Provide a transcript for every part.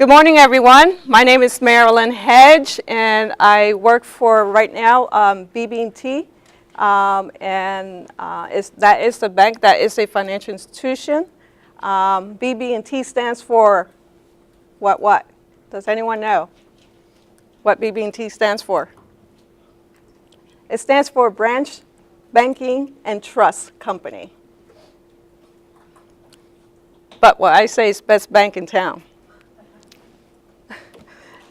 Good morning, everyone. My name is Marilyn Hedge, and I work for, right now, BB&T. That is the bank, that is a financial institution. BB&T stands for what? Does anyone know what BB&T stands for? It stands for Branch Banking and Trust Company. But what I say is best bank in town.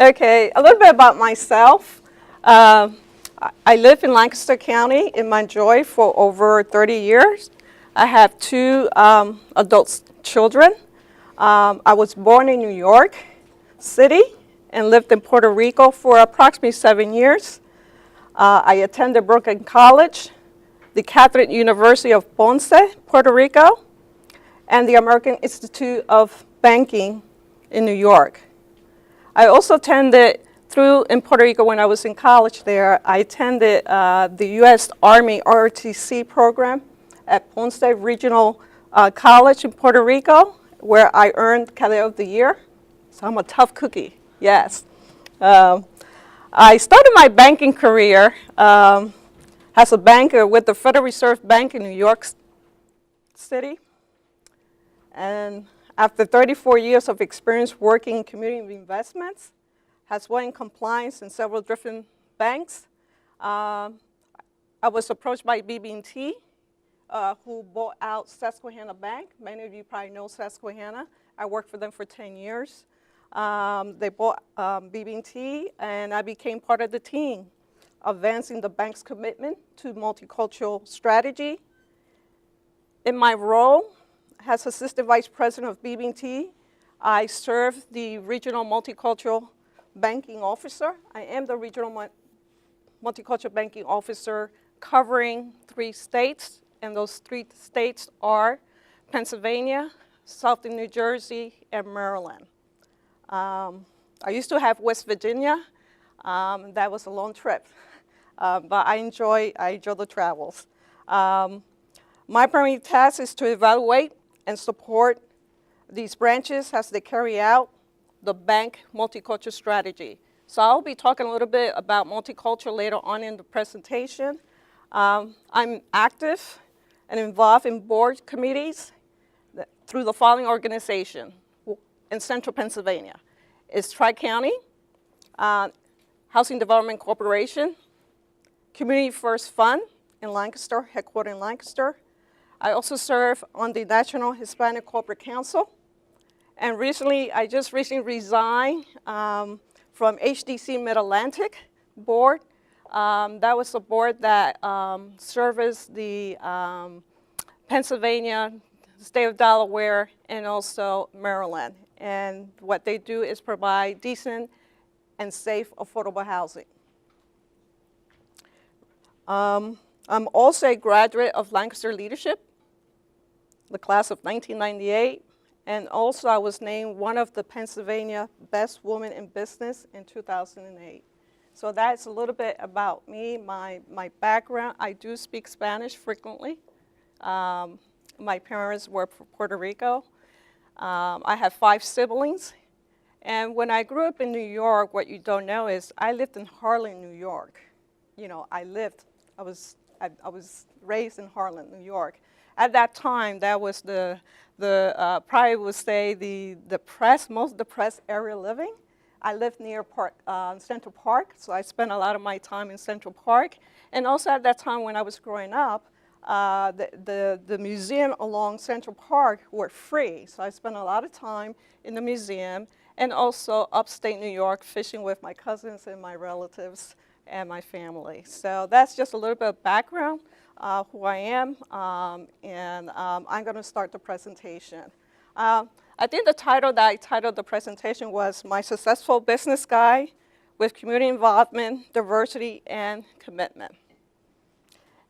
Okay, a little bit about myself. I live in Lancaster County in Montjoy for over 30 years. I have two adult children. I was born in New York City and lived in Puerto Rico for approximately 7 years. I attended Brooklyn College, the Catholic University of Ponce, Puerto Rico, and the American Institute of Banking in New York. I also attended, in Puerto Rico when I was in college there, I attended the U.S. Army ROTC program at Ponce Regional College in Puerto Rico, where I earned Cadet of the Year. So I'm a tough cookie, yes. I started my banking career as a banker with the Federal Reserve Bank in New York City. And after 34 years of experience working in community investments, as well in compliance in several different banks, I was approached by BB&T, who bought out Susquehanna Bank. Many of you probably know Susquehanna. I worked for them for 10 years. They bought BB&T, and I became part of the team, advancing the bank's commitment to multicultural strategy. In my role as Assistant Vice President of BB&T, I serve the Regional Multicultural Banking Officer. I am the Regional Multicultural Banking Officer covering 3 states, and those 3 states are Pennsylvania, Southern New Jersey, and Maryland. I used to have West Virginia. That was a long trip, but I enjoy the travels. My primary task is to evaluate and support these branches as they carry out the bank multicultural strategy. So I'll be talking a little bit about multicultural later on in the presentation. I'm active and involved in board committees through the following organization in central Pennsylvania. It's Tri-County, Housing Development Corporation, Community First Fund in Lancaster, headquartered in Lancaster. I also serve on the National Hispanic Corporate Council. And I just recently resigned from HDC Mid-Atlantic board. That was a board that serviced the Pennsylvania, the state of Delaware, and also Maryland. And what they do is provide decent and safe, affordable housing. I'm also a graduate of Lancaster Leadership, the class of 1998, and also I was named one of the Pennsylvania Best Women in Business in 2008. So that's a little bit about me, my background. I do speak Spanish frequently. My parents were from Puerto Rico. I have 5 siblings. And when I grew up in New York, what you don't know is I lived in Harlem, New York. You know, I was raised in Harlem, New York. At that time, that was probably would say the most depressed area living. I lived near Central Park, so I spent a lot of my time in Central Park. And also at that time when I was growing up, the museum along Central Park were free. So I spent a lot of time in the museum and also upstate New York fishing with my cousins and my relatives and my family. So that's just a little bit of background, who I am, and I'm going to start the presentation. I think the title that I titled the presentation was My Successful Business Guide with Community Involvement, Diversity, and Commitment.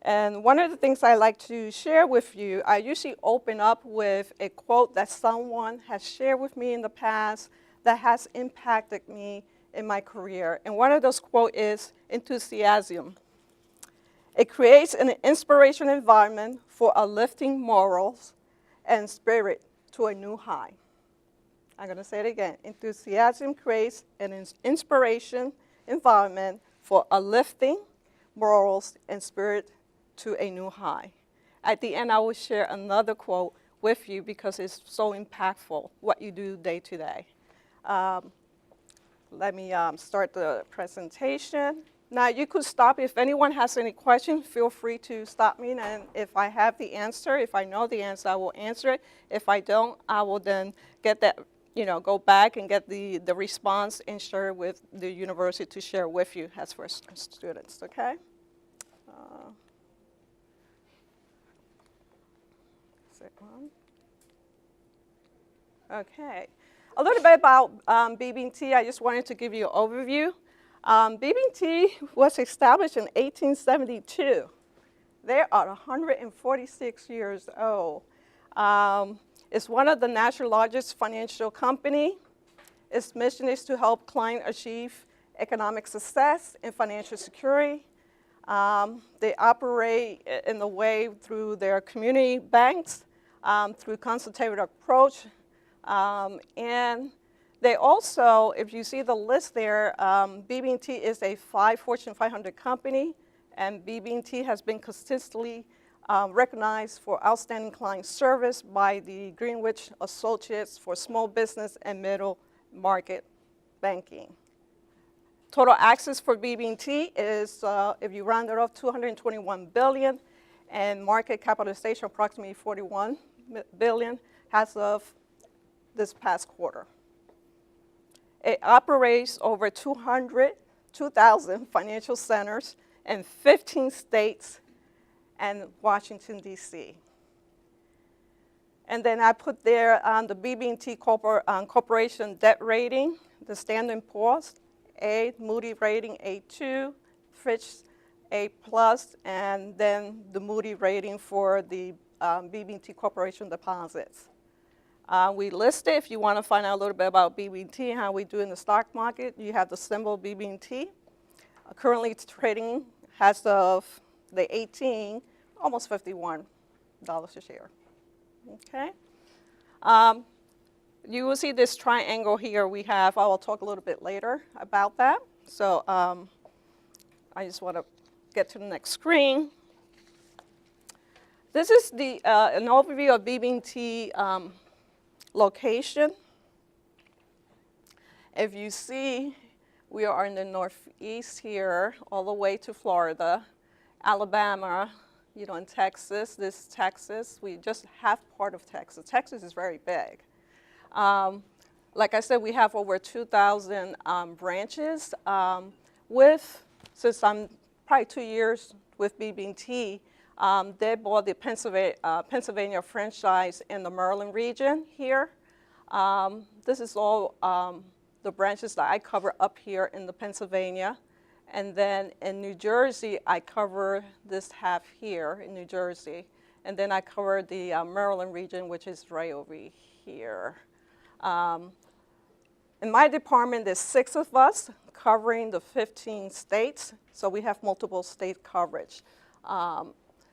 And one of the things I like to share with you, I usually open up with a quote that someone has shared with me in the past that has impacted me in my career. And one of those quotes is enthusiasm. It creates an inspirational environment for uplifting morals and spirit to a new high. I'm going to say it again. Enthusiasm creates an inspiration environment for uplifting morals and spirit to a new high. At the end, I will share another quote with you because it's so impactful, what you do day to day. Let me start the presentation. Now, you could stop. If anyone has any questions, feel free to stop me. And if I have the answer, if I know the answer, I will answer it. If I don't, I will then get that, go back and get the response and share it with the university to share with you as for students, okay? Okay. A little bit about BB&T. I just wanted to give you an overview. BB&T was established in 1872. They are 146 years old. It's one of the national largest financial company. Its mission is to help clients achieve economic success and financial security. They operate in the way through their community banks, through consultative approach, and they also, if you see the list there, BB&T is a Fortune 500 company, and BB&T has been consistently recognized for outstanding client service by the Greenwich Associates for Small Business and Middle Market Banking. Total assets for BB&T is, if you round it off, $221 billion, and market capitalization approximately $41 billion as of this past quarter. It operates over 2,000 financial centers in 15 states and Washington, D.C. And then I put there the BB&T Corporation debt rating, the Standard & Poor's, A, Moody rating A2, Fitch A+, and then the Moody rating for the BB&T Corporation deposits. We listed, if you want to find out a little bit about BB&T and how we do in the stock market, you have the symbol BB&T. Currently trading as of the 18, almost $51 a share. Okay. You will see this triangle here we have. I will talk a little bit later about that. So I just want to get to the next screen. This is an overview of BB&T location. If you see, we are in the northeast here, all the way to Florida, Alabama, in Texas. This Texas, we just have part of Texas. Texas is very big. Like I said, we have over 2,000 branches. Since I'm probably 2 years with BB&T, they bought the Pennsylvania franchise in the Maryland region here. This is all the branches that I cover up here in the Pennsylvania. And then in New Jersey, I cover this half here in New Jersey. And then I cover the Maryland region, which is right over here. In my department, there's 6 of us covering the 15 states. So we have multiple state coverage.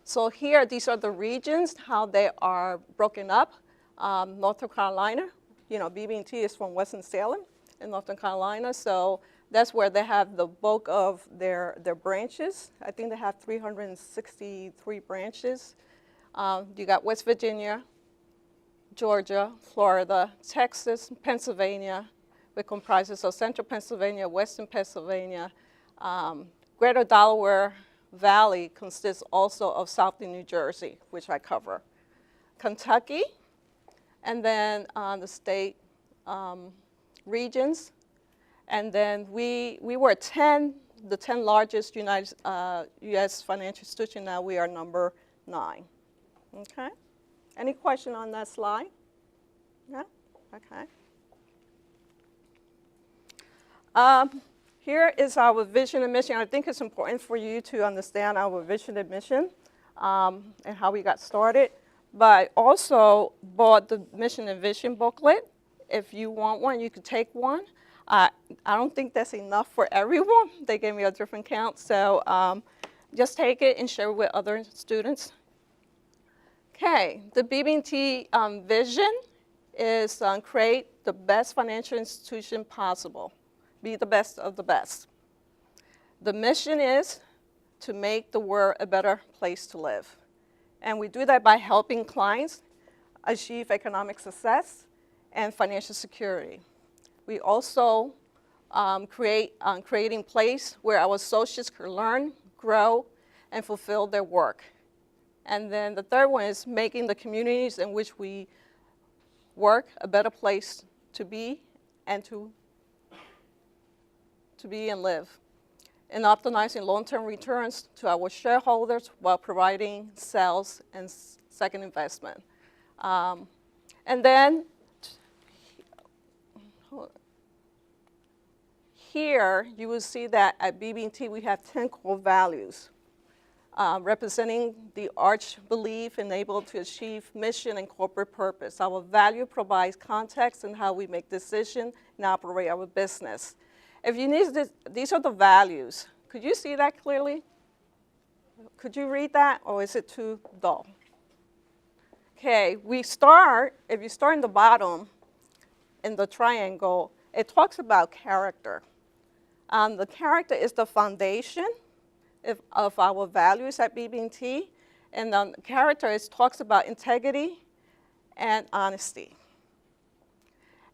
So here, these are the regions, how they are broken up. North Carolina, BB&T is from Winston-Salem in North Carolina, so that's where they have the bulk of their branches. I think they have 363 branches. You got West Virginia, Georgia, Florida, Texas, Pennsylvania, which comprises of Central Pennsylvania, Western Pennsylvania, Greater Delaware Valley consists also of Southern New Jersey, which I cover. Kentucky, and then the state regions. And then we were the 10 largest U.S. financial institution. Now we are number 9. Okay? Any question on that slide? Yeah? Okay. Here is our vision and mission. I think it's important for you to understand our vision and mission and how we got started. But I also bought the mission and vision booklet. If you want one, you could take one. I don't think that's enough for everyone. They gave me a different count. So just take it and share it with other students. Okay, the BB&T vision is create the best financial institution possible, be the best of the best. The mission is to make the world a better place to live. And we do that by helping clients achieve economic success and financial security. We also creating a place where our associates can learn, grow, and fulfill their work. And then the third one is making the communities in which we work a better place to be and to be and live. And optimizing long-term returns to our shareholders while providing sales and second investment. And then here you will see that at BB&T we have 10 core values representing the arch belief enabled to achieve mission and corporate purpose. Our value provides context in how we make decisions and operate our business. If you need this, these are the values. Could you see that clearly? Could you read that, or is it too dull? Okay, if you start in the bottom, in the triangle, it talks about character. The character is the foundation of our values at BB&T, and the character talks about integrity and honesty.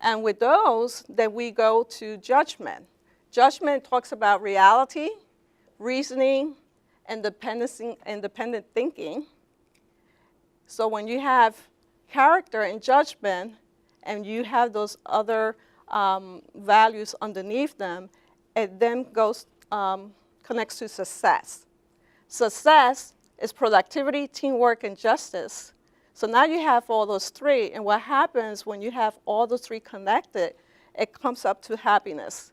And with those, then we go to judgment. Judgment talks about reality, reasoning, independent thinking. So when you have character and judgment, and you have those other values underneath them, it then connects to success. Success is productivity, teamwork, and justice. So now you have all those three, and what happens when you have all those three connected, it comes up to happiness,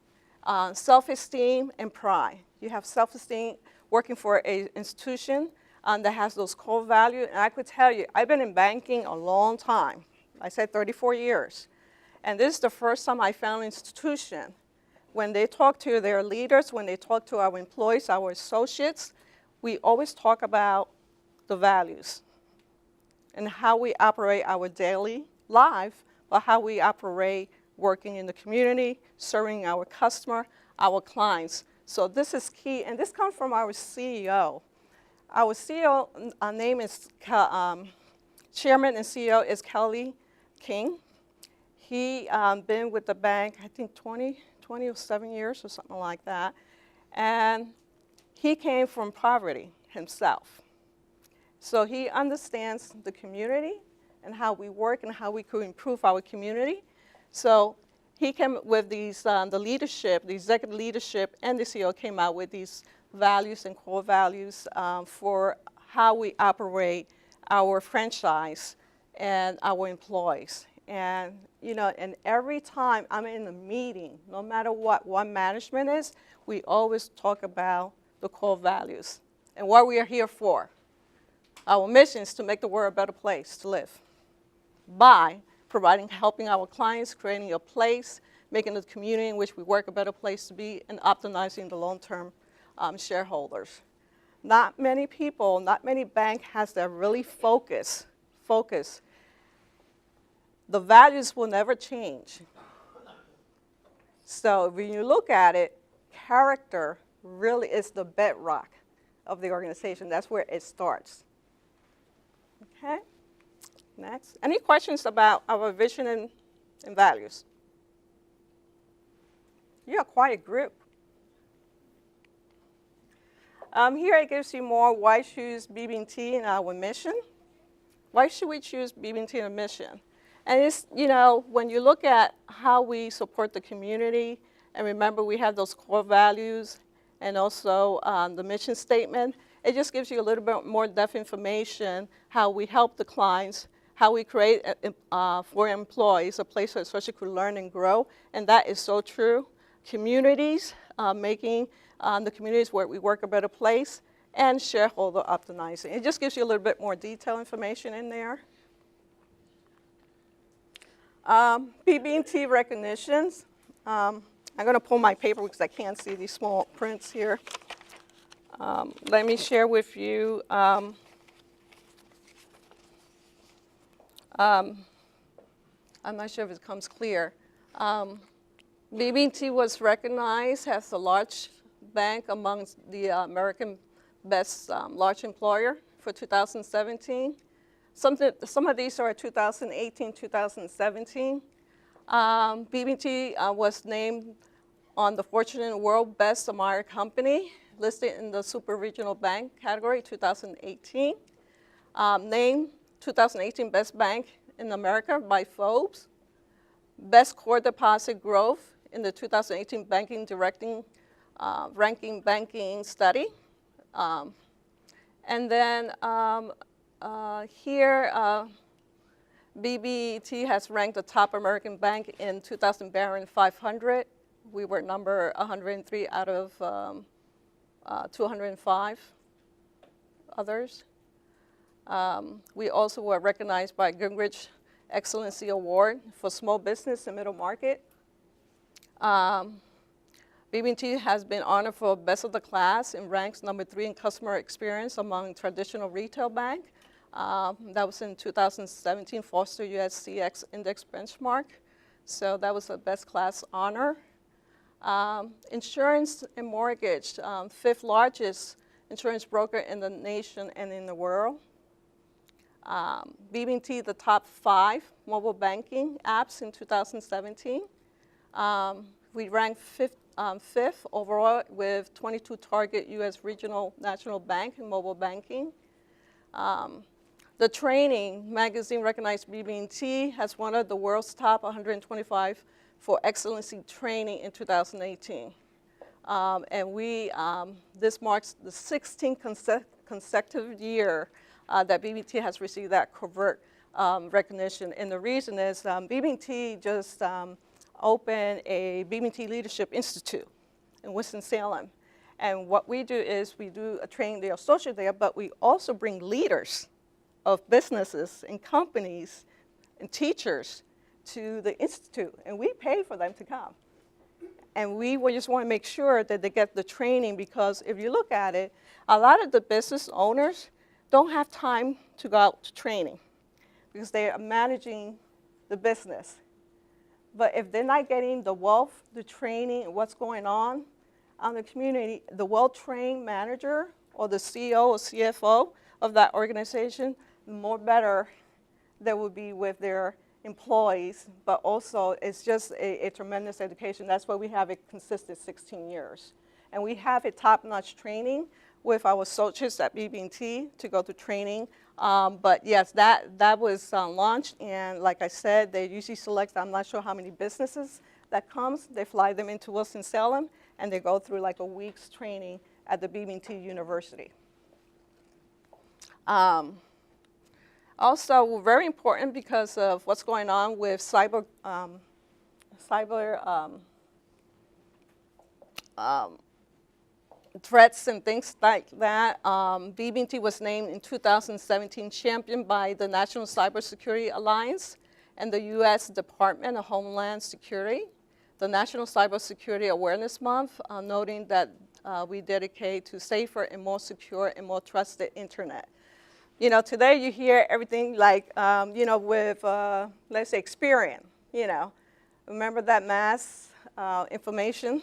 self-esteem, and pride. You have self-esteem working for an institution that has those core values, and I could tell you, I've been in banking a long time. I said 34 years. And this is the first time I found an institution. When they talk to their leaders, when they talk to our employees, our associates, we always talk about the values and how we operate our daily life, but how we operate working in the community, serving our customer, our clients. So this is key, and this comes from our CEO. Our CEO name is, Chairman and CEO is Kelly King. He been with the bank, I think 27 years or something like that. And he came from poverty himself. So he understands the community and how we work and how we could improve our community. So he came with these, the leadership, the executive leadership, and the CEO came out with these values and core values for how we operate our franchise and our employees. And, you know, and every time I'm in a meeting, no matter what management is, we always talk about the core values and what we are here for. Our mission is to make the world a better place to live by helping our clients, creating a place, making the community in which we work a better place to be, and optimizing the long-term shareholders. Not many people, not many banks has that really focus. The values will never change. So when you look at it, character really is the bedrock of the organization. That's where it starts. Okay, next. Any questions about our vision and values? You're a quiet group. Here it gives you more why choose BB&T and our mission. Why should we choose BB&T and a mission? And it's, you know, when you look at how we support the community, and remember we have those core values and also the mission statement, it just gives you a little bit more depth information, how we help the clients, how we create for employees a place where especially could learn and grow, and that is so true. Communities, making the communities where we work a better place, and shareholder optimizing. It just gives you a little bit more detailed information in there. BB&T recognitions. I'm going to pull my paper because I can't see these small prints here. Let me share with you. I'm not sure if it comes clear. BB&T was recognized as a large bank amongst the American Best Large Employer for 2017. Some of these are 2018, 2017. BB&T was named on the Fortune World Best Admired Company, listed in the Super Regional Bank category 2018. Named 2018 Best Bank in America by Forbes. Best Core Deposit Growth in the 2018 Banking Directing Ranking Banking Study. And then here, BB&T has ranked the top American bank in 2000 Barron 500. We were number 103 out of 205 others. We also were recognized by Gingrich Excellency Award for Small Business and Middle Market. BB&T has been honored for Best of the Class and ranks number 3 in customer experience among traditional retail bank. That was in 2017 Foster US CX Index Benchmark. So that was a best class honor. Insurance and mortgage, 5th largest insurance broker in the nation and in the world. BB&T, the top 5 mobile banking apps in 2017. We ranked 5th overall with 22 target U.S. regional national bank in mobile banking. The Training magazine recognized BB&T as one of the world's top 125 for excellency training in 2018. And this marks the 16th consecutive year that BB&T has received that covert recognition. And the reason is BB&T just opened a BB&T Leadership Institute in Winston-Salem. And what we do is we do a training the associate there, but we also bring leaders of businesses and companies and teachers to the Institute. And we pay for them to come. And we just want to make sure that they get the training, because if you look at it, a lot of the business owners don't have time to go out to training because they are managing the business. But if they're not getting the wealth, the training, and what's going on in the community, the well-trained manager or the CEO or CFO of that organization, the more better they will be with their employees. But also, it's just a tremendous education. That's why we have it consistent 16 years. And we have a top-notch training with our associates at BB&T to go to training. But yes, that was launched, and like I said, they usually select, I'm not sure how many businesses that comes. They fly them into Winston-Salem, and they go through like a week's training at the BB&T University. Also, very important because of what's going on with cyber threats and things like that. BB&T was named in 2017 champion by the National Cybersecurity Alliance and the U.S. Department of Homeland Security, the National Cybersecurity Awareness Month, noting that we dedicate to safer and more secure and more trusted internet. You know, today you hear everything like, you know, with, let's say, Experian, you know. Remember that mass information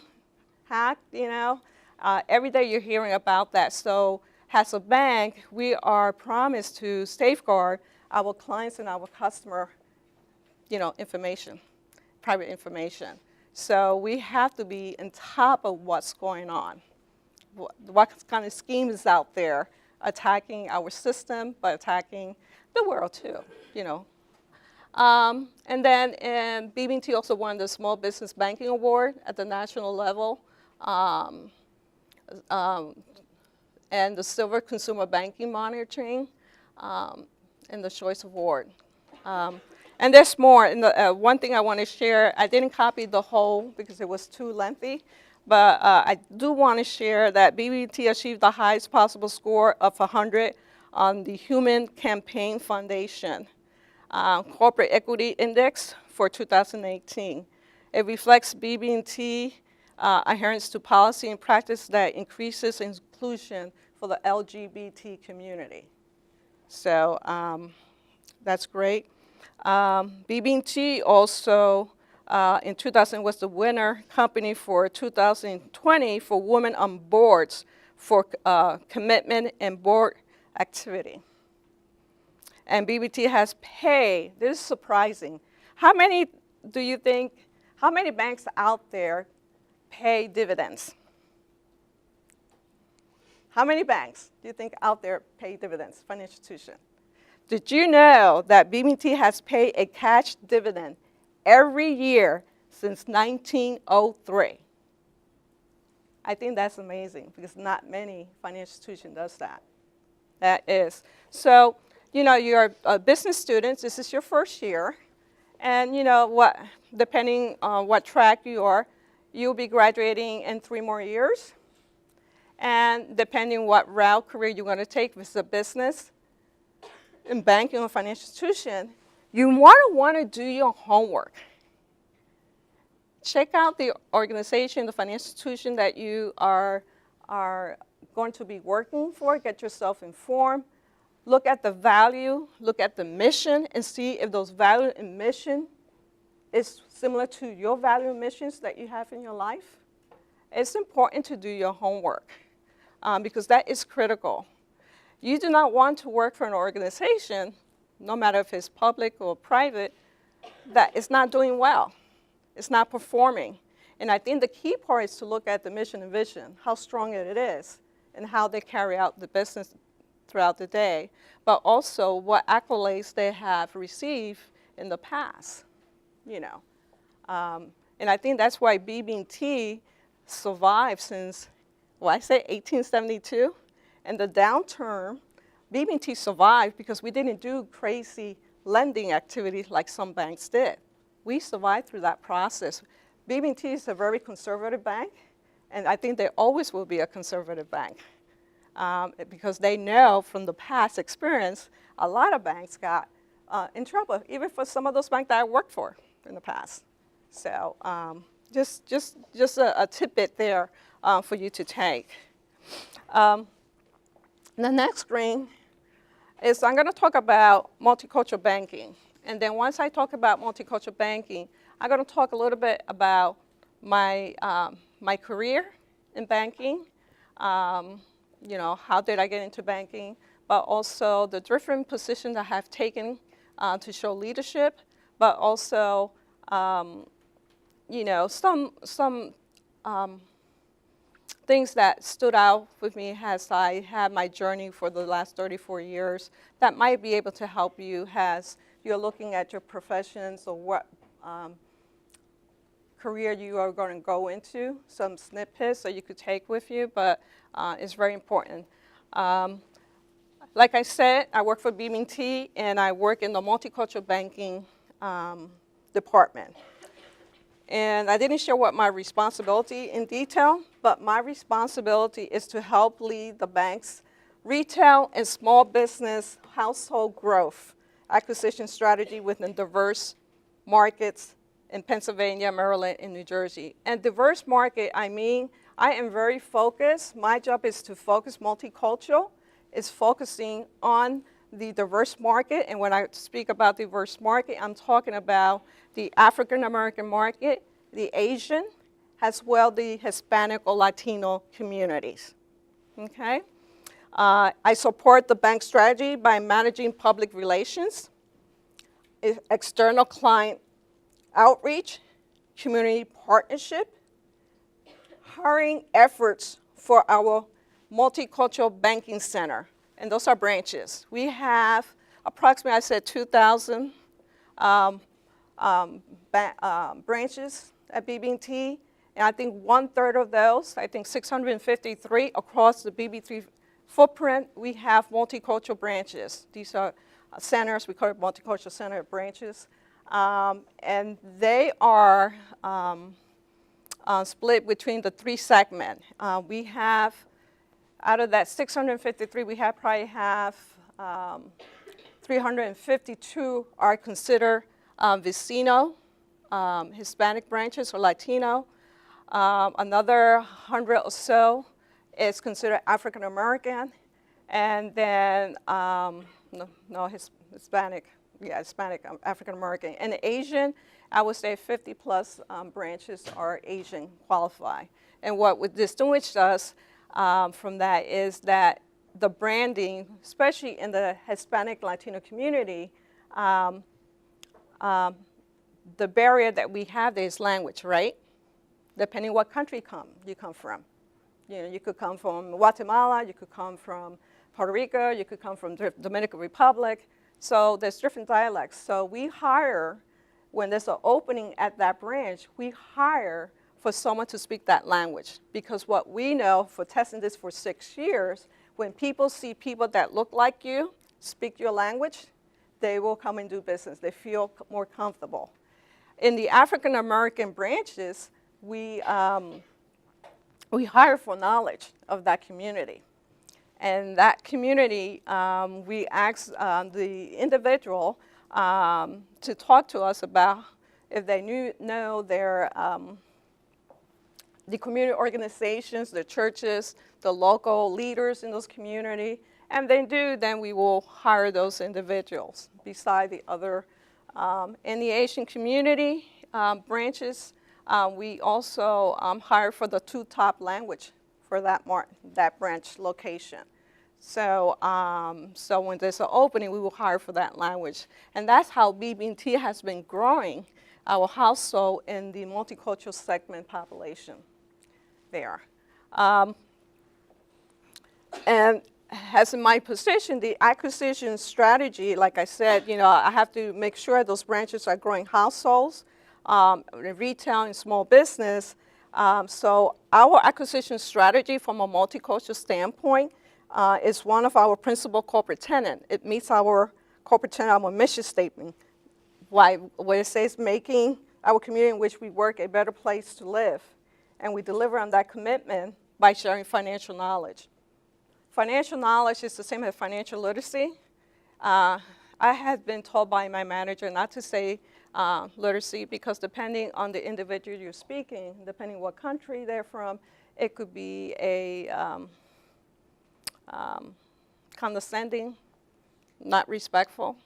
hack, you know? Every day you're hearing about that. So as a bank, we are promised to safeguard our clients and our customer, you know, information, private information. So we have to be on top of what's going on. What kind of scheme is out there attacking our system, but attacking the world too, you know. And then BB&T also won the Small Business Banking Award at the national level. And the Silver Consumer Banking Monitoring, and the Choice Award. And there's more. And one thing I want to share, I didn't copy the whole because it was too lengthy, but I do want to share that BB&T achieved the highest possible score of 100 on the Human Campaign Foundation Corporate Equity Index for 2018. It reflects BB&T adherence to policy and practice that increases inclusion for the LGBT community. So that's great. BB&T also in 2000 was the winner company for 2020 for women on boards for commitment and board activity. And BB&T has paid, this is surprising, how many do you think, how many banks out there pay dividends? How many banks do you think out there pay dividends, financial institution? Did you know that BB&T has paid a cash dividend every year since 1903? I think that's amazing because not many financial institution does that. That is. So, you know, you're a business student, this is your first year, and you know what, depending on what track you are, you'll be graduating in 3 more years. And depending what route career you're going to take, if it's a business, in banking or financial institution, you want to do your homework. Check out the organization, the financial institution that you are going to be working for. Get yourself informed. Look at the value, look at the mission, and see if those value and mission is similar to your value and missions that you have in your life. It's important to do your homework because that is critical. You do not want to work for an organization, no matter if it's public or private, that is not doing well. It's not performing. And I think the key part is to look at the mission and vision, how strong it is, and how they carry out the business throughout the day, but also what accolades they have received in the past, you know. And I think that's why BB&T survived since, well, I say 1872. And the downturn, BB&T survived because we didn't do crazy lending activities like some banks did. We survived through that process. BB&T is a very conservative bank, and I think they always will be a conservative bank because they know from the past experience, a lot of banks got in trouble, even for some of those banks that I worked for in the past. So just a tidbit there for you to take. The next screen is I'm going to talk about multicultural banking. And then once I talk about multicultural banking, I'm going to talk a little bit about my, my career in banking. You know, how did I get into banking? But also the different positions I have taken to show leadership, but also, you know, some things that stood out with me as I had my journey for the last 34 years that might be able to help you as you're looking at your professions or what career you are going to go into, some snippets that you could take with you, but it's very important. Like I said, I work for BB&T and I work in the multicultural banking department. And I didn't share what my responsibility in detail, but my responsibility is to help lead the bank's retail and small business household growth acquisition strategy within diverse markets in Pennsylvania, Maryland, and New Jersey. And diverse market, I mean, I am very focused. My job is to focus multicultural. It's focusing on the diverse market. And when I speak about diverse market, I'm talking about the African American market, the Asian, as well the Hispanic or Latino communities. Okay? I support the bank strategy by managing public relations, external client outreach, community partnership, hiring efforts for our multicultural banking center. And those are branches. We have approximately, I said, 2,000 branches at BB&T. And I think 1/3 of those, I think 653 across the BB&T footprint, we have multicultural branches. These are centers, we call it multicultural center branches. And they are split between the 3 segments. We have, out of that 653, we probably have 352 are considered Vecino, Hispanic branches or Latino. Another 100 or so is considered African American. And then, Hispanic, yeah, Hispanic, African American. And Asian, I would say 50 plus branches are Asian qualified. And what would distinguish us from that is that the branding, especially in the Hispanic Latino community, the barrier that we have there is language, right? Depending what country you come from. You know, you could come from Guatemala, you could come from Puerto Rico, you could come from the Dominican Republic. So there's different dialects. So we hire, when there's an opening at that branch, we hire for someone to speak that language. Because what we know, for testing this for 6 years, when people see people that look like you, speak your language, they will come and do business. They feel more comfortable. In the African American branches, we hire for knowledge of that community. And that community, we ask the individual to talk to us about if they know their, the community organizations, the churches, the local leaders in those communities. And they do, then we will hire those individuals beside the other. In the Asian community branches, we also hire for the 2 top language for that branch location. So, so when there's an opening, we will hire for that language. And that's how BB&T has been growing our household in the multicultural segment population there. And as in my position, the acquisition strategy, like I said, you know, I have to make sure those branches are growing households, retail and small business. So our acquisition strategy from a multicultural standpoint is one of our principal corporate tenets. It meets our corporate tenet, our mission statement, where it says making our community in which we work a better place to live. And we deliver on that commitment by sharing financial knowledge. Financial knowledge is the same as financial literacy. I have been told by my manager not to say literacy because depending on the individual you're speaking, depending what country they're from, it could be a condescending, not respectful,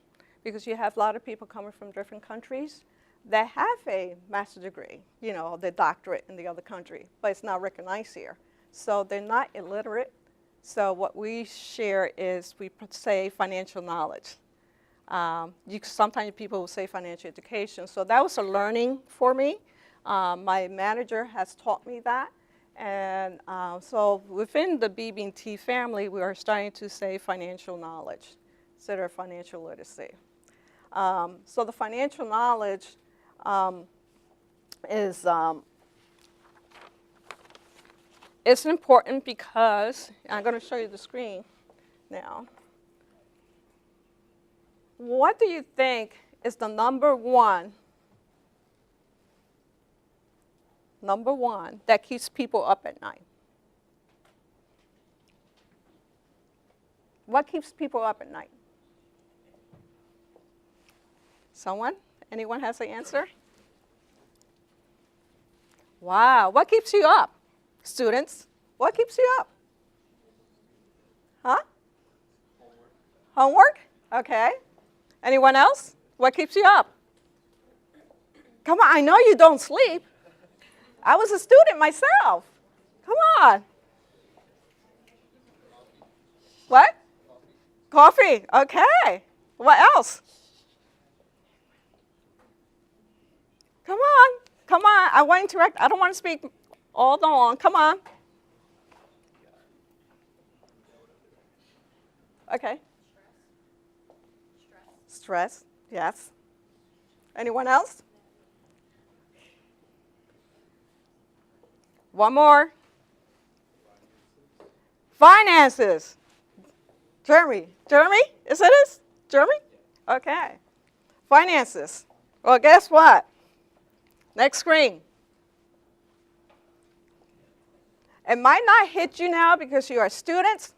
because you have a lot of people coming from different countries that have a master's degree, you know, the doctorate in the other country, but it's not recognized here. So they're not illiterate. So what we share is we say financial knowledge. Sometimes people will say financial education. So that was a learning for me. My manager has taught me that. And so within the BB&T family, we are starting to say financial knowledge instead of financial literacy. So the financial knowledge is it's important because, I'm going to show you the screen now. What do you think is the number one that keeps people up at night? What keeps people up at night? Someone? Anyone has an answer? Wow, what keeps you up? Students, what keeps you up? Huh? Homework? Okay. Anyone else? What keeps you up? Come on, I know you don't sleep. I was a student myself. Come on. What? Coffee. Okay. What else? Come on. Come on. I want to interact. I don't want to speak all along. Come on. Okay. Stress. Yes. Anyone else? One more. Finances. Jeremy. Jeremy? Is that it? Jeremy? Okay. Finances. Well, guess what? Next screen. It might not hit you now because you are students,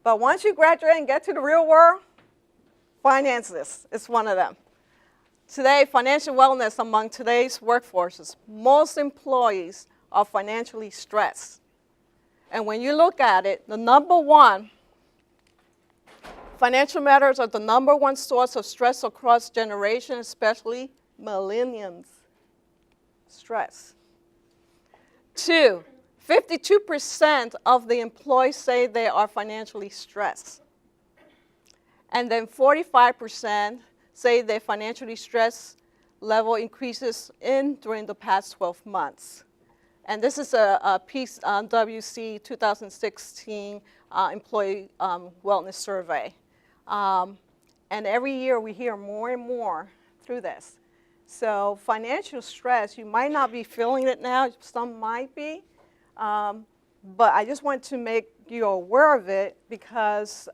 but once you graduate and get to the real world, finances is one of them. Today, financial wellness among today's workforces, most employees are financially stressed. And when you look at it, the number one Financial matters are the #1 source of stress across generations, especially millennials. Stress. 2, 52% of the employees say they are financially stressed. And then 45% say their financially stressed level increases during the past 12 months. And this is a piece on WC 2016 Employee Wellness Survey. And every year we hear more and more through this. So financial stress, you might not be feeling it now, some might be, but I just want to make you aware of it because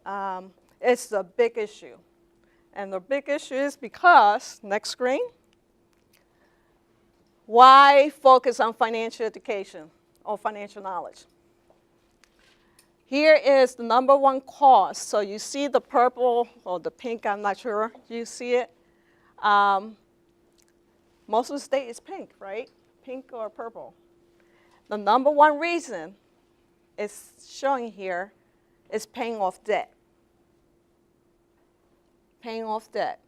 it's a big issue. And the big issue is because, next screen, why focus on financial education or financial knowledge? Here is the #1 cause. So you see the purple or the pink, I'm not sure. You see it? Most of the state is pink, right? Pink or purple. The #1 reason is showing here is paying off debt. Paying off debt.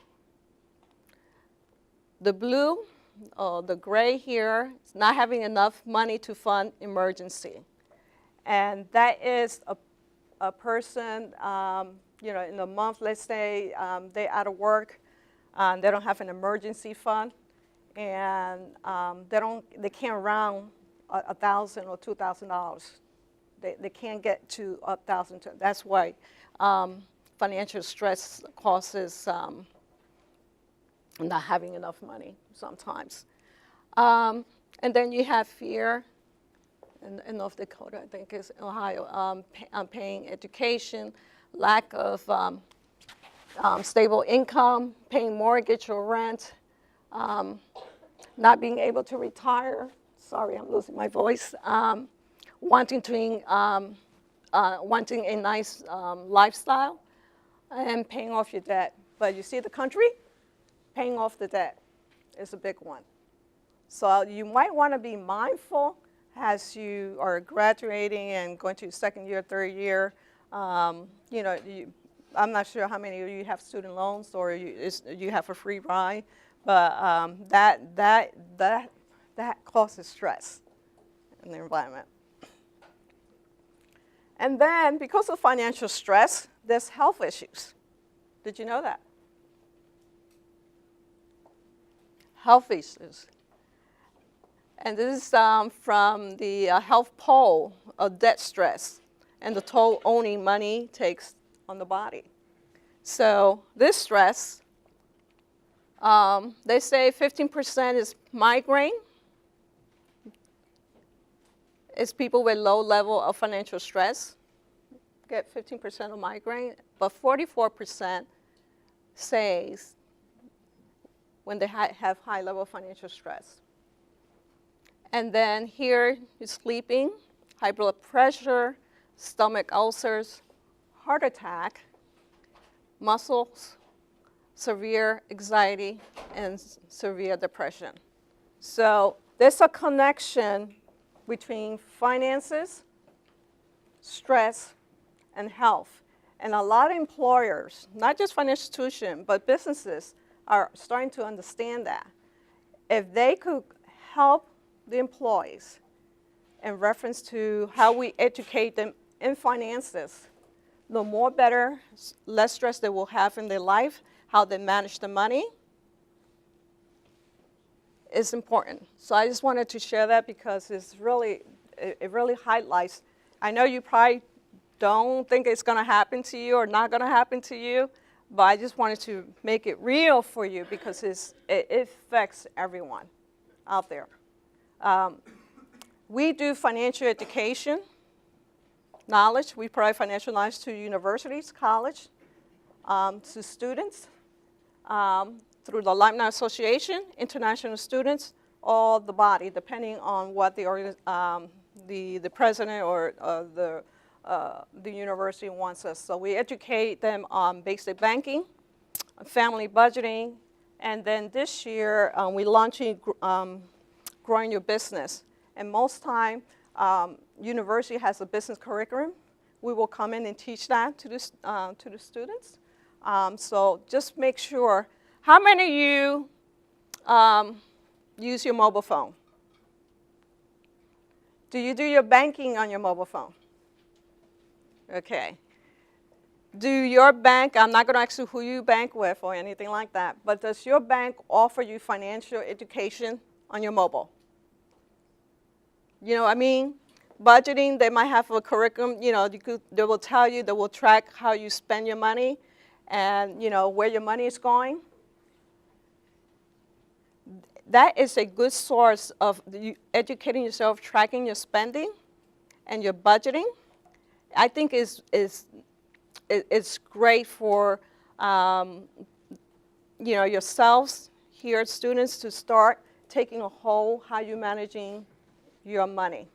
The blue, the gray here, is not having enough money to fund emergency. And that is a person, in a month, let's say they're out of work, they don't have an emergency fund, and they can't round $1,000 or $2,000. They can't get to $1,000. That's why financial stress causes not having enough money sometimes. And then you have fear. In North Dakota, I think it's Ohio, paying education, lack of stable income, paying mortgage or rent, not being able to retire. Sorry, I'm losing my voice. Wanting a nice lifestyle, and paying off your debt. But you see the country? Paying off the debt is a big one. So you might want to be mindful as you are graduating and going to your second year, third year. I'm not sure how many of you have student loans or you have a free ride, but that causes stress in the environment. And then, because of financial stress, there's health issues. Did you know that? Health issues. And this is from the health poll of debt stress and the toll owning money takes on the body. So this stress, they say 15% is migraine. It's people with low level of financial stress get 15% of migraine, but 44% says when they have high level of financial stress. And then here is sleeping, high blood pressure, stomach ulcers, heart attack, muscles, severe anxiety, and severe depression. So there's a connection between finances, stress, and health. And a lot of employers, not just financial institutions, but businesses are starting to understand that. If they could help the employees in reference to how we educate them in finances, the more better, less stress they will have in their life, how they manage the money is important. So I just wanted to share that because it really highlights. I know you probably don't think it's going to happen to you or not going to happen to you, but I just wanted to make it real for you because it affects everyone out there. We do financial education, knowledge. We provide financial knowledge to universities, college, to students, through the Alumni Association, international students, or the body, depending on what the president or the university wants us. So we educate them on basic banking, family budgeting, and then this year we're launching growing your business. And most time, university has a business curriculum. We will come in and teach that to the students. So just make sure. How many of you use your mobile phone? Do you do your banking on your mobile phone? Okay. Do your bank, I'm not going to ask you who you bank with or anything like that, but does your bank offer you financial education on your mobile? You know what I mean? Budgeting, they might have a curriculum, they will tell you, they will track how you spend your money and, where your money is going. That is a good source of educating yourself, tracking your spending and your budgeting. I think it's great for yourselves here, students, to start taking a hold how you're managing your money.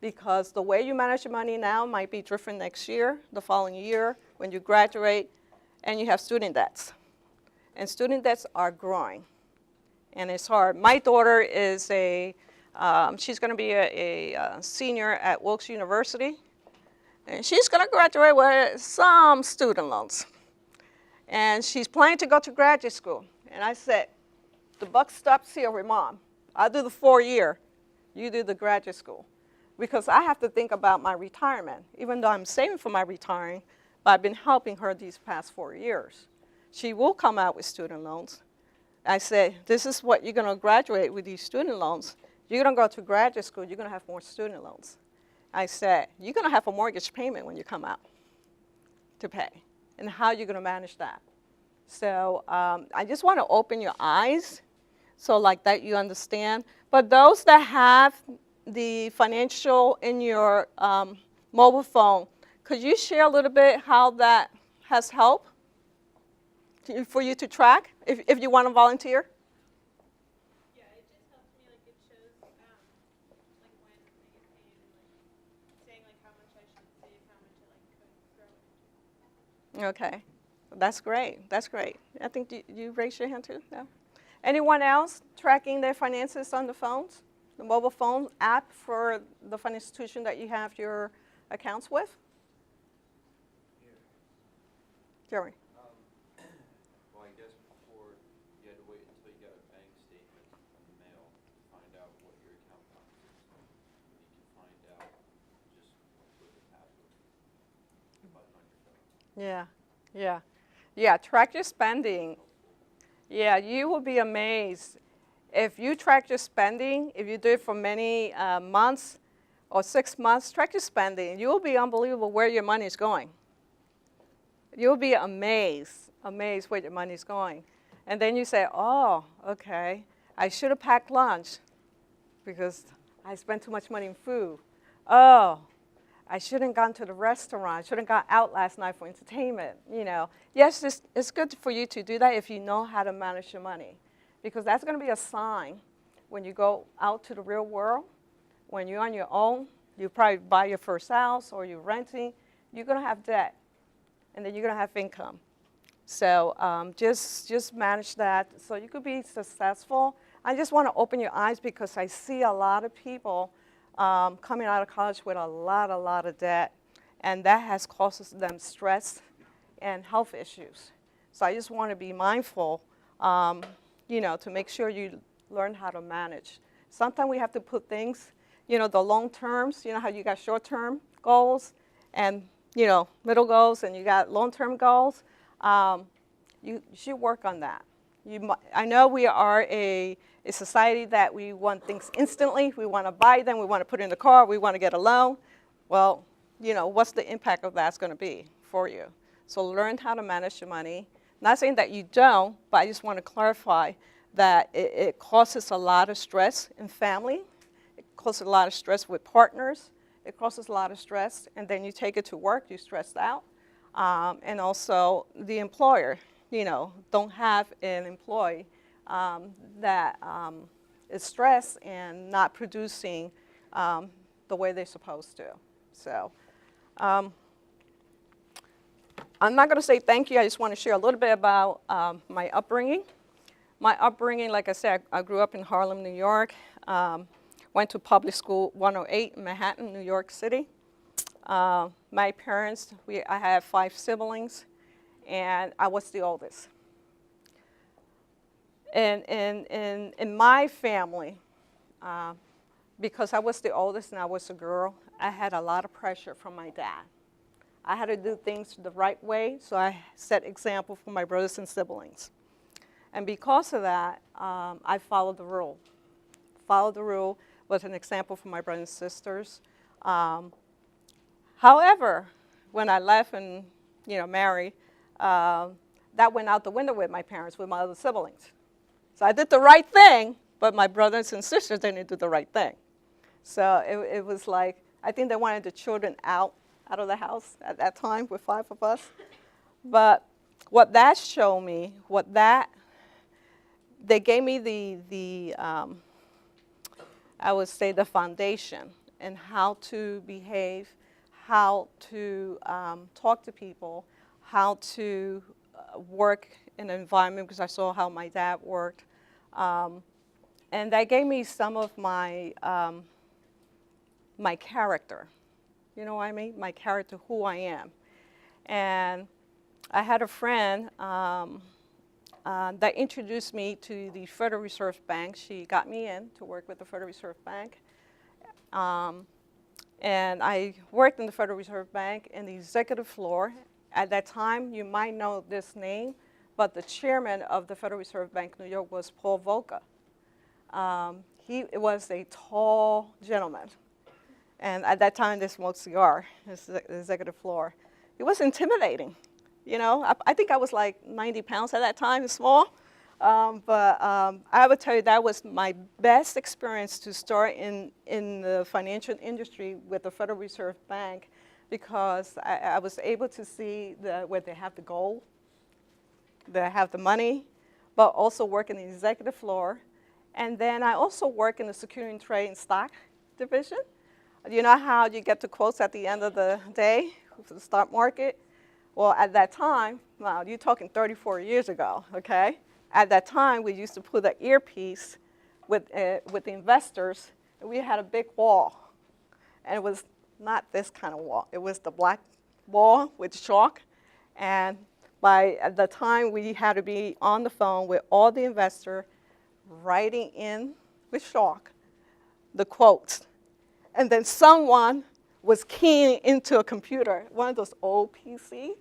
Because the way you manage your money now might be different next year, the following year, when you graduate, and you have student debts. And student debts are growing. And it's hard. My daughter is she's going to be a senior at Wilkes University. And she's going to graduate with some student loans. And she's planning to go to graduate school. And I said, the buck stops here with Mom. I'll do the 4-year. You do the graduate school. Because I have to think about my retirement. Even though I'm saving for my retiring, but I've been helping her these past 4 years. She will come out with student loans. I said, this is what you're going to graduate with these student loans. You're going to go to graduate school, you're going to have more student loans. I said, you're going to have a mortgage payment when you come out to pay. And how you're going to manage that. So I just want to open your eyes so like that you understand. But those that have the financial in your mobile phone, could you share a little bit how that has helped for you to track, if you want to volunteer? Yeah, it just helps me, like it shows like when I get paid and saying like how much I should save, how much I could grow into. Okay, that's great, that's great. I think you raised your hand too, no? Anyone else tracking their finances on the phones? The mobile phone app for the financial institution that you have your accounts with? Jeremy. Well, I guess before you had to wait until you got a bank statement in the mail to find out what your account balance is. You can find out just with the password button on your phone. Yeah, track your spending. Yeah, you will be amazed. If you track your spending, if you do it for many months or 6 months, track your spending. You will be unbelievable where your money is going. You'll be amazed where your money is going. And then you say, oh, okay, I should have packed lunch because I spent too much money in food. Oh, I shouldn't have gone to the restaurant. I shouldn't have gone out last night for entertainment. Yes, it's good for you to do that if you know how to manage your money. Because that's going to be a sign when you go out to the real world, when you're on your own, you probably buy your first house or you're renting, you're going to have debt, and then you're going to have income. So just manage that so you could be successful. I just want to open your eyes because I see a lot of people coming out of college with a lot of debt, and that has caused them stress and health issues. So I just want to be mindful to make sure you learn how to manage. Sometimes we have to put things, the long terms, how you got short-term goals and, middle goals, and you got long-term goals. You should work on that. I know we are a society that we want things instantly. We want to buy them. We want to put it in the car. We want to get a loan. Well, what's the impact of that's going to be for you? So learn how to manage your money. Not saying that you don't, but I just want to clarify that it causes a lot of stress in family. It causes a lot of stress with partners. It causes a lot of stress, and then you take it to work, you're stressed out. And also the employer, don't have an employee that is stressed and not producing the way they're supposed to. So I'm not going to say thank you. I just want to share a little bit about my upbringing. My upbringing, like I said, I grew up in Harlem, New York. Went to public school 108 in Manhattan, New York City. My parents, I have 5 siblings, and I was the oldest. And in my family, because I was the oldest and I was a girl, I had a lot of pressure from my dad. I had to do things the right way, so I set example for my brothers and siblings. And because of that, I followed the rule. Followed the rule, was an example for my brothers and sisters. However, when I left and married, that went out the window with my parents, with my other siblings. So I did the right thing, but my brothers and sisters didn't do the right thing. So it was like, I think they wanted the children out of the house at that time with 5 of us. But what that showed me, they gave me the I would say the foundation and how to behave, how to talk to people, how to work in an environment, because I saw how my dad worked. And that gave me some of my my character. You know what I mean? My character, who I am. And I had a friend that introduced me to the Federal Reserve Bank. She got me in to work with the Federal Reserve Bank. And I worked in the Federal Reserve Bank in the executive floor. At that time, you might know this name, but the chairman of the Federal Reserve Bank, New York, was Paul Volcker. He was a tall gentleman. And at that time, they smoked cigar, the executive floor. It was intimidating. I think I was like 90 pounds at that time, small. But I would tell you that was my best experience to start in the financial industry with the Federal Reserve Bank, because I was able to see where they have the gold, they have the money, but also work in the executive floor. And then I also work in the security and trade and stock division. You know how you get the quotes at the end of the day for the stock market? Well, at that time, wow, you're talking 34 years ago, okay? At that time, we used to put an earpiece with the investors, and we had a big wall. And it was not this kind of wall. It was the black wall with chalk. And at the time, we had to be on the phone with all the investors, writing in with chalk the quotes. And then someone was keying into a computer, one of those old PC,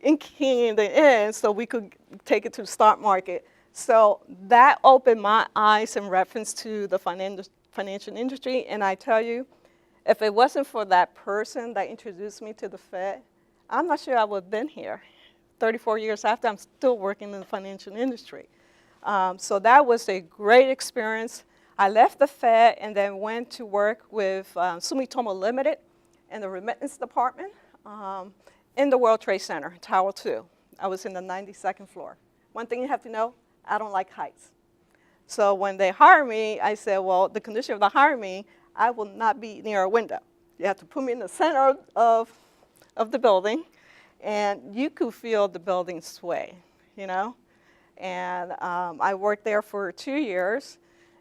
and keying it in so we could take it to the stock market. So that opened my eyes in reference to the financial industry. And I tell you, if it wasn't for that person that introduced me to the Fed, I'm not sure I would have been here. 34 years after, I'm still working in the financial industry. So that was a great experience. I left the Fed and then went to work with Sumitomo Limited in the remittance department in the World Trade Center, Tower 2. I was in the 92nd floor. One thing you have to know, I don't like heights. So when they hired me, I said, well, the condition of the hiring me, I will not be near a window. You have to put me in the center of the building, and you could feel the building sway, And I worked there for 2 years.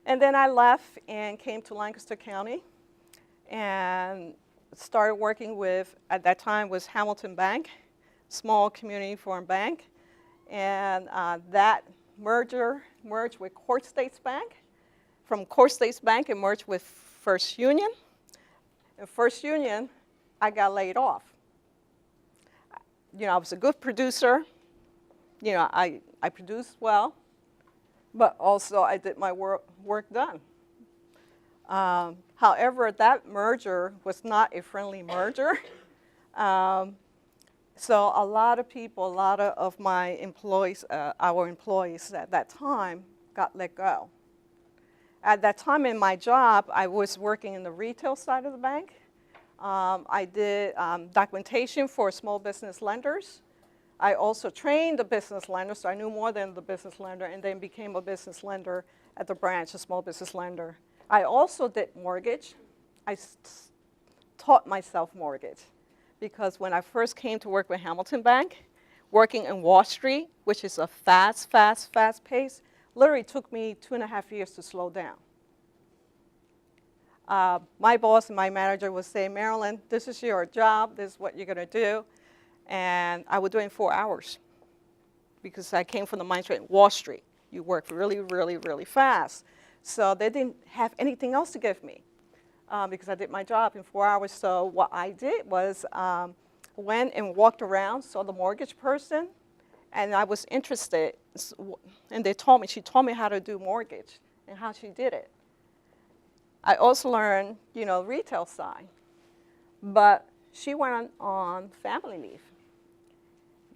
And then I left and came to Lancaster County and started working with, at that time, was Hamilton Bank, small community foreign bank. And that merged with Court States Bank. From Court States Bank, it merged with First Union. And First Union, I got laid off. I was a good producer. I produced well. But also I did my work done. However, that merger was not a friendly merger. So a lot of people, a lot of my employees, our employees at that time, got let go. At that time in my job, I was working in the retail side of the bank. I did documentation for small business lenders. I also trained the business lender, so I knew more than the business lender, and then became a business lender at the branch, a small business lender. I also did mortgage. I taught myself mortgage, because when I first came to work with Hamilton Bank, working in Wall Street, which is a fast pace, literally took me 2.5 years to slow down. My boss and my manager would say, Marilyn, this is your job, this is what you're going to do. And I would do it in 4 hours. because I came from the mindset Wall Street. You work really, really, really fast. So they didn't have anything else to give me because I did my job in 4 hours. So what I did was went and walked around, saw the mortgage person, and I was interested. And she told me how to do mortgage and how she did it. I also learned, retail side. But she went on family leave.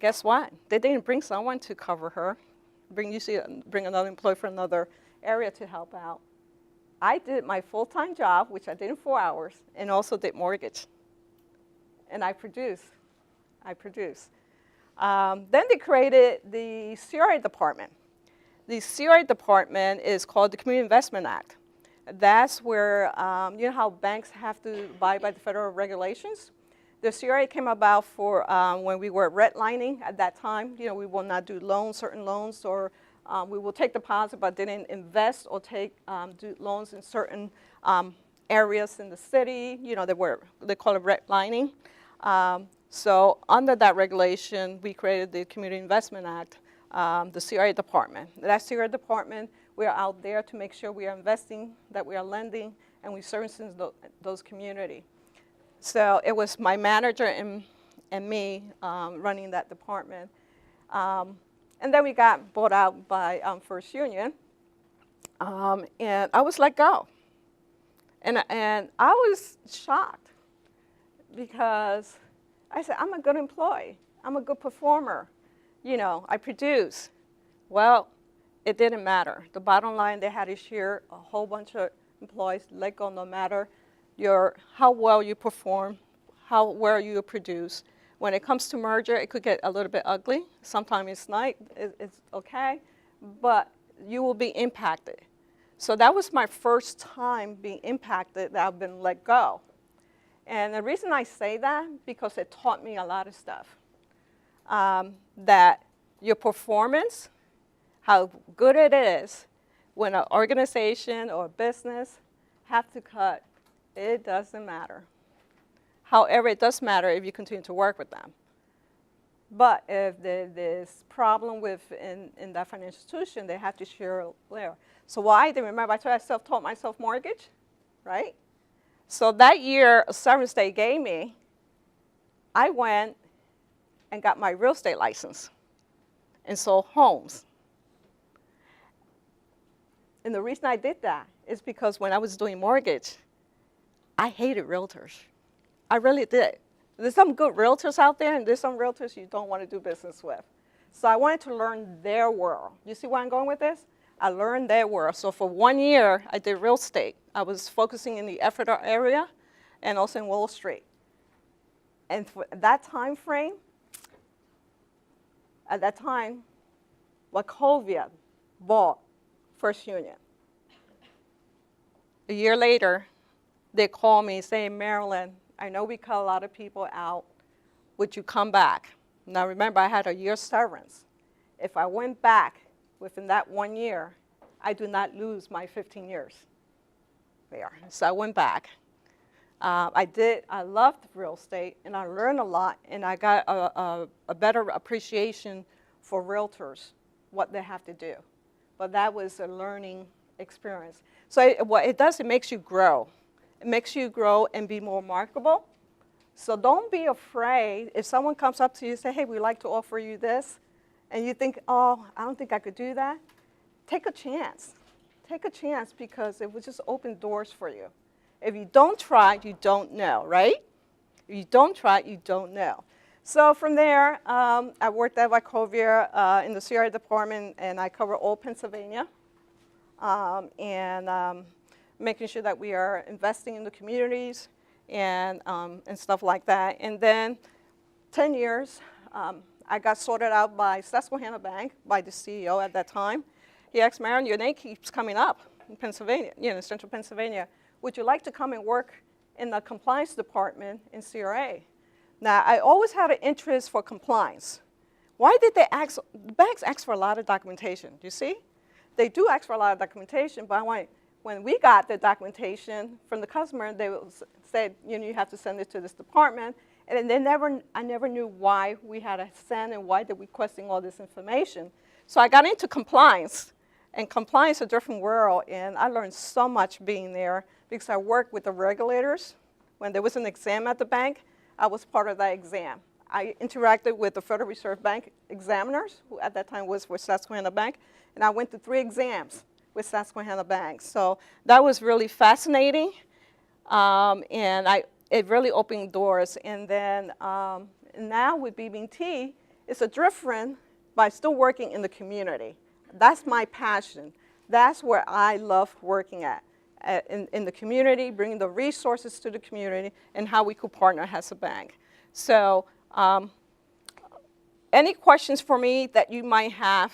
Guess what? They didn't bring someone to cover her, bring another employee from another area to help out. I did my full-time job, which I did in 4 hours, and also did mortgage. And I produced. Then they created the CRA department. The CRA department is called the Community Investment Act. That's where, you know how banks have to abide by the federal regulations? The CRA came about for when we were redlining at that time. We will not do certain loans, or we will take deposit but didn't invest or do loans in certain areas in the city. They call it redlining. So under that regulation, we created the Community Investment Act, the CRA department. That CRA department, we are out there to make sure we are investing, that we are lending, and we servicing those community. So it was my manager and me running that department. And then we got bought out by First Union, and I was let go. And I was shocked because I said, I'm a good employee. I'm a good performer. I produce. Well, it didn't matter. The bottom line, they had to share a whole bunch of employees let go no matter how well you perform, how well you produce. When it comes to merger, it could get a little bit ugly. Sometimes it's not, it's okay, but you will be impacted. So that was my first time being impacted that I've been let go. And the reason I say that, because it taught me a lot of stuff. That your performance, how good it is when an organization or a business have to cut, it doesn't matter. However, it does matter if you continue to work with them. But if there's problem in that financial institution, they have to share there. So what I did, remember I told you I self-taught myself mortgage, right? So that year, a severance they gave me, I went and got my real estate license and sold homes. And the reason I did that is because when I was doing mortgage, I hated realtors. I really did. There's some good realtors out there, and there's some realtors you don't want to do business with. So I wanted to learn their world. You see where I'm going with this? I learned their world. So for 1 year, I did real estate. I was focusing in the Ephrata area and also in Wall Street. And for that time frame, at that time, Wachovia bought First Union. A year later, they called me saying, Marilyn, I know we cut a lot of people out. Would you come back? Now remember, I had a year's severance. If I went back within that 1 year, I do not lose my 15 years there. So I went back. I loved real estate, and I learned a lot, and I got a better appreciation for realtors, what they have to do. But that was a learning experience. So what it does, it makes you grow. It makes you grow and be more marketable. So don't be afraid if someone comes up to you and say, hey, we'd like to offer you this, and you think, oh, I don't think I could do that. Take a chance. Take a chance, because it will just open doors for you. If you don't try, you don't know, right? If you don't try, you don't know. So from there, I worked at Wachovia in the CRA department, and I cover all Pennsylvania, making sure that we are investing in the communities and stuff like that. And then 10 years, I got sorted out by Susquehanna Bank, by the CEO at that time. He asked, Marilyn, your name keeps coming up in Pennsylvania, central Pennsylvania. Would you like to come and work in the compliance department in CRA? Now, I always had an interest for compliance. Why did they ask? Banks ask for a lot of documentation, do you see? They do ask for a lot of documentation, but when we got the documentation from the customer, they said, you have to send it to this department, And I never knew why we had to send and why did we requesting all this information. So I got into compliance, and compliance is a different world, and I learned so much being there because I worked with the regulators. When there was an exam at the bank, I was part of that exam. I interacted with the Federal Reserve Bank examiners, who at that time was for Susquehanna Bank, and I went through 3 exams with Susquehanna Bank. So that was really fascinating, and it really opened doors. And then now with BB&T, it's a different, but still working in the community. That's my passion. That's where I love working at in the community, bringing the resources to the community, and how we could partner as a bank. So any questions for me that you might have?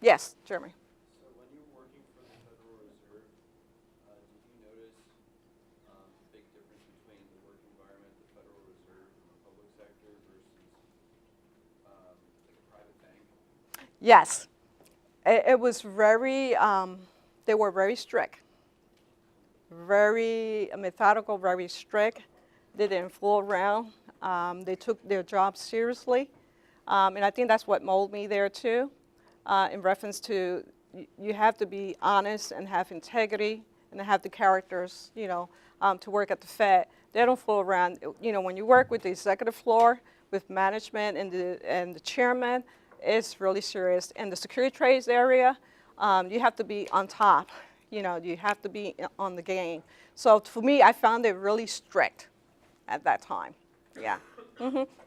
Yes, Jeremy. So when you were working for the Federal Reserve, did you notice a big difference between the work environment at the Federal Reserve and the public sector versus like a private bank? Yes. It was very, they were very strict. Very methodical, very strict. They didn't fool around. They took their job seriously. And I think that's what molded me there too, in reference to you have to be honest and have integrity and have the characters, to work at the Fed. They don't fool around. When you work with the executive floor, with management and the chairman, it's really serious. In the security trades area, you have to be on top. You have to be on the game. So for me, I found it really strict at that time. Yeah.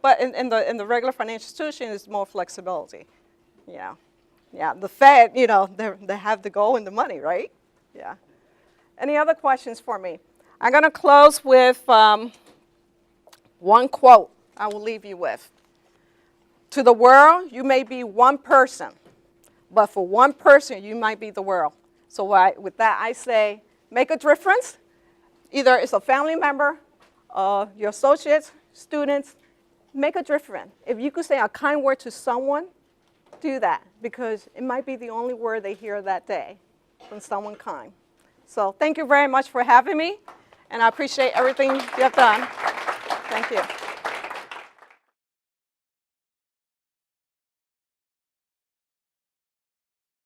But in the regular financial institution, it's more flexibility. Yeah. Yeah. The Fed, they have the goal and the money, right? Yeah. Any other questions for me? I'm going to close with one quote I will leave you with. To the world, you may be one person, but for one person, you might be the world. So with that, I say, make a difference. Either it's a family member, your associates, students, make a difference. If you could say a kind word to someone, do that, because it might be the only word they hear that day from someone kind. So thank you very much for having me, and I appreciate everything you have done. Thank you.